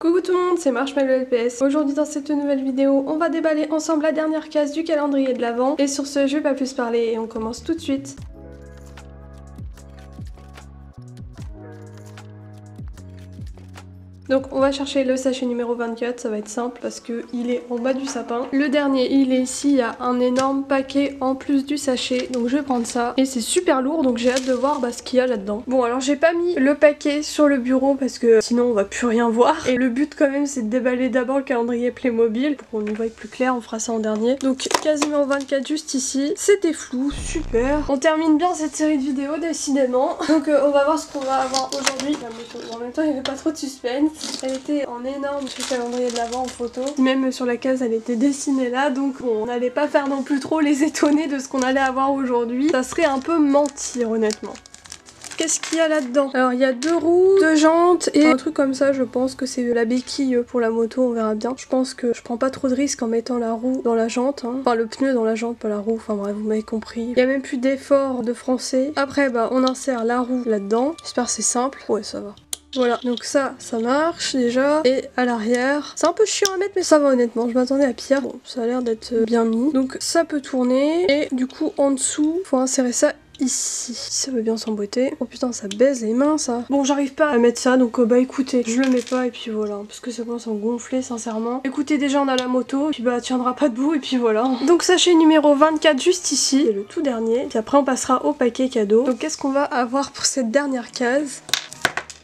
Coucou tout le monde, c'est Marshmallow LPS. Aujourd'hui dans cette nouvelle vidéo, on va déballer ensemble la dernière case du calendrier de l'Avent. Et sur ce, je vais pas plus parler et on commence tout de suite. Donc on va chercher le sachet numéro 24, ça va être simple parce que il est en bas du sapin. Le dernier il est ici, il y a un énorme paquet en plus du sachet, donc je vais prendre ça. Et c'est super lourd donc j'ai hâte de voir ce qu'il y a là-dedans. Bon alors j'ai pas mis le paquet sur le bureau parce que sinon on va plus rien voir. Et le but quand même c'est de déballer d'abord le calendrier Playmobil pour qu'on y voie plus clair, on fera ça en dernier. Donc case numéro 24 juste ici, c'était flou, super. On termine bien cette série de vidéos décidément. Donc on va voir ce qu'on va avoir aujourd'hui. En même temps il n'y avait pas trop de suspense. Elle était en énorme sur le calendrier de l'Avent en photo. Même sur la case elle était dessinée là, donc bon, on n'allait pas faire non plus trop les étonnés de ce qu'on allait avoir aujourd'hui. Ça serait un peu mentir honnêtement. Qu'est-ce qu'il y a là-dedans? Alors il y a 2 roues, 2 jantes et un truc comme ça, je pense que c'est la béquille pour la moto, on verra bien. Je pense que je prends pas trop de risques en mettant la roue dans la jante, hein. Enfin le pneu dans la jante, pas la roue, enfin bref, vous m'avez compris. Il y a même plus d'effort de français. Après on insère la roue là-dedans, j'espère que c'est simple. Ouais ça va. Voilà, donc ça marche déjà. Et à l'arrière, c'est un peu chiant à mettre mais ça va honnêtement, je m'attendais à pire. Bon, ça a l'air d'être bien mis. Donc ça peut tourner et du coup en dessous, faut insérer ça ici. Ça veut bien s'emboîter. Oh putain, ça baise les mains ça. Bon, j'arrive pas à mettre ça donc bah écoutez, je le mets pas et puis voilà. Parce que ça commence à me gonfler sincèrement. Écoutez, déjà on a la moto, puis bah tiendra pas debout et puis voilà. Donc sachet numéro 24 juste ici, c'est le tout dernier. Puis après on passera au paquet cadeau. Donc qu'est-ce qu'on va avoir pour cette dernière case?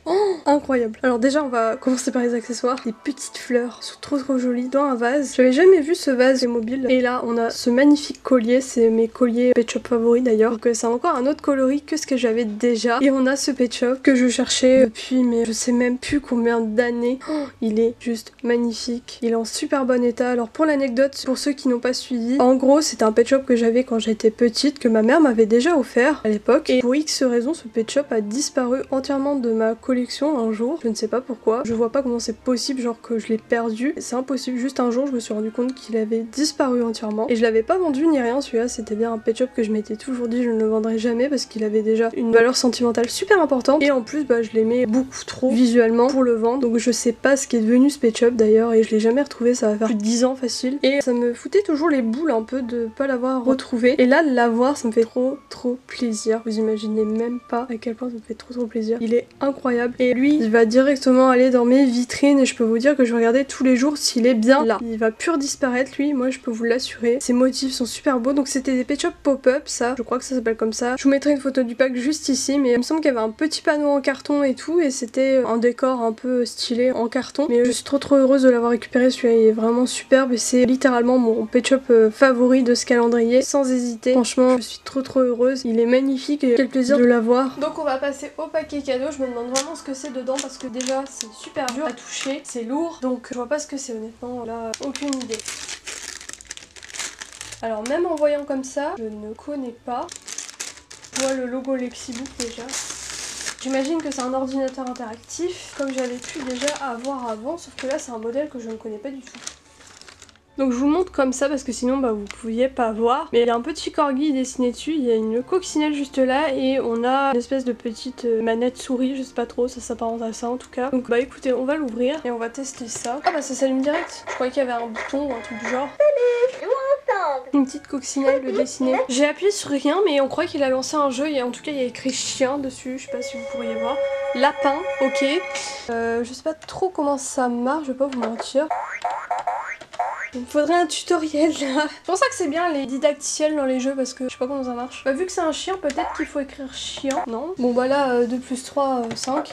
Oh, incroyable. Alors déjà on va commencer par les accessoires. Les petites fleurs sont trop jolies dans un vase. J'avais jamais vu ce vase mobile. Et là on a ce magnifique collier. C'est mes colliers Pet Shop favoris d'ailleurs. Donc c'est encore un autre coloris que ce que j'avais déjà. Et on a ce Pet Shop que je cherchais depuis mais je sais même plus combien d'années. Oh, il est juste magnifique. Il est en super bon état. Alors pour l'anecdote, pour ceux qui n'ont pas suivi, en gros c'est un Pet Shop que j'avais quand j'étais petite, que ma mère m'avait déjà offert à l'époque. Et pour X raisons, ce Pet Shop a disparu entièrement de ma collection un jour, je ne sais pas pourquoi, je vois pas comment c'est possible, genre que je l'ai perdu, c'est impossible, juste un jour je me suis rendu compte qu'il avait disparu entièrement et je l'avais pas vendu ni rien, celui-là c'était bien un Pet Shop que je m'étais toujours dit je ne le vendrai jamais parce qu'il avait déjà une valeur sentimentale super importante et en plus je l'aimais beaucoup trop visuellement pour le vendre, donc je sais pas ce qui est devenu ce Pet Shop d'ailleurs et je l'ai jamais retrouvé, ça va faire plus de 10 ans facile et ça me foutait toujours les boules un peu de pas l'avoir retrouvé et là de l'avoir ça me fait trop plaisir, vous imaginez même pas à quel point ça me fait trop plaisir, il est incroyable. Et lui, il va directement aller dans mes vitrines et je peux vous dire que je vais regarder tous les jours s'il est bien là. Il va plus disparaître lui, moi je peux vous l'assurer. Ses motifs sont super beaux, donc c'était des Pet Shop pop-up ça, je crois que ça s'appelle comme ça. Je vous mettrai une photo du pack juste ici, mais il me semble qu'il y avait un petit panneau en carton et tout et c'était un décor un peu stylé en carton. Mais je suis trop heureuse de l'avoir récupéré, celui-là il est vraiment superbe et c'est littéralement mon Pet Shop favori de ce calendrier, sans hésiter. Franchement, je suis trop heureuse, il est magnifique et quel plaisir de l'avoir. Donc on va passer au paquet cadeau, je me demande vraiment ce que c'est dedans parce que déjà c'est super dur à toucher, c'est lourd donc je vois pas ce que c'est honnêtement, là aucune idée. Alors même en voyant comme ça, je ne connais pas. Je vois le logo Lexibook déjà. J'imagine que c'est un ordinateur interactif comme j'avais pu déjà avoir avant, sauf que là c'est un modèle que je ne connais pas du tout. Donc je vous montre comme ça parce que sinon vous pouviez pas voir. Mais il y a un petit corgi dessiné dessus, il y a une coccinelle juste là et on a une espèce de petite manette souris, je sais pas trop, ça s'apparente à ça en tout cas. Donc écoutez, on va l'ouvrir et on va tester ça. Ah ça s'allume direct. Je croyais qu'il y avait un bouton ou un truc du genre. Une petite coccinelle dessinée. J'ai appuyé sur rien mais on croit qu'il a lancé un jeu et en tout cas il y a écrit chien dessus, je sais pas si vous pourriez voir. Lapin, ok. Je sais pas trop comment ça marche, je vais pas vous mentir. Il me faudrait un tutoriel là. C'est pour ça que c'est bien les didacticiels dans les jeux parce que je sais pas comment ça marche. Vu que c'est un chien, peut-être qu'il faut écrire chien. Non. Bon là, 2 plus 3, 5.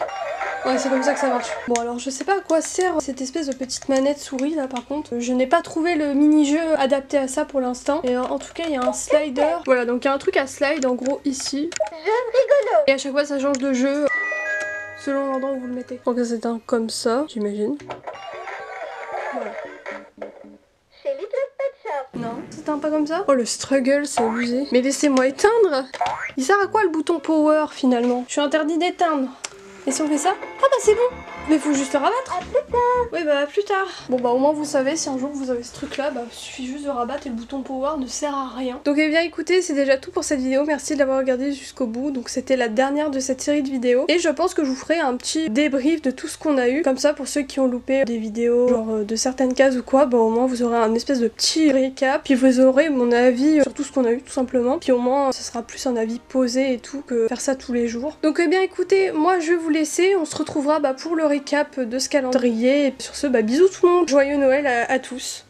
Ouais, c'est comme ça que ça marche. Bon alors je sais pas à quoi sert cette espèce de petite manette souris là par contre. Je n'ai pas trouvé le mini-jeu adapté à ça pour l'instant. Et en tout cas il y a un slider. Voilà, donc il y a un truc à slide en gros ici. Rigolo. Et à chaque fois ça change de jeu selon l'endroit où vous le mettez. Donc c'est un comme ça, j'imagine. Voilà. Non, c'est un pas comme ça. Oh le struggle, c'est abusé. Mais laissez-moi éteindre. Il sert à quoi le bouton power finalement? Je suis interdit d'éteindre. Et si on fait ça? Ah c'est bon. Mais faut juste le rabattre. Ouais Et bah à plus tard. Bon bah au moins vous savez, si un jour vous avez ce truc là, bah il suffit juste de rabattre et le bouton power ne sert à rien. Donc eh bien écoutez, c'est déjà tout pour cette vidéo, merci de l'avoir regardé jusqu'au bout. Donc c'était la dernière de cette série de vidéos. Et je pense que je vous ferai un petit débrief de tout ce qu'on a eu. Comme ça pour ceux qui ont loupé des vidéos, genre de certaines cases ou quoi, bah au moins vous aurez un espèce de petit récap. Puis vous aurez mon avis sur tout ce qu'on a eu tout simplement. Puis au moins ça sera plus un avis posé et tout que faire ça tous les jours. Donc eh bien écoutez, moi je vais vous laisser. On se retrouvera pour le récap de ce calendrier. Et sur ce, bisous tout le monde. Joyeux Noël à tous.